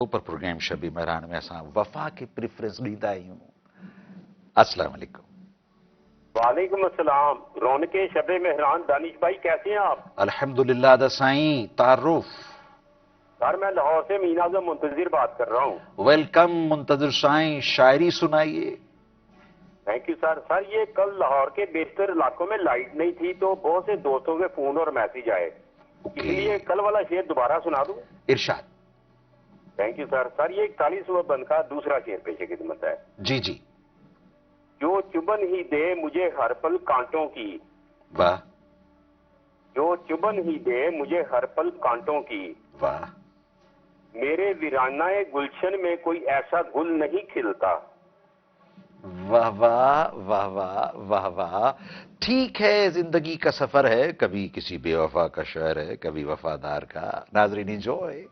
اوپر پروگرام شبی مہران میں اساں وفا کی پریفرنس ڈیتا ہوں. السلام علیکم. وعلیکم السلام. رونق شب مہران دانش بھائی کیسے ہیں آپ؟ الحمدللہ دا سائیں. تعارف؟ سر میں لاہور سے مین اعظم منتظر بات کر رہا ہوں. ویلکم منتظر سائیں. شاعری سنائیے. Thank you sir. سر یہ کل لاہور کے بیشتر علاقوں میں لائٹ نہیں تھی تو بہت سے دوستوں کے فون اور میسج آئے، اس لیے کل والا شعر دوبارہ سنا دوں؟ ارشاد. Thank you sir. سر یہ 41واں بند کا دوسرا شعر پیش خدمت ہے. جی جی. جو چبن ہی دے مجھے ہر پل کانٹوں کی، واہ. جو چبن ہی دے مجھے ہر پل کانٹوں کی، واہ میرے ویرانہ گلشن میں کوئی ایسا گل نہیں کھلتا. واہ واہ واہ واہ واہ واہ. ٹھیک ہے، زندگی کا سفر ہے، کبھی کسی بے وفا کا شعر ہے، کبھی وفادار کا. ناظرین انجوائے.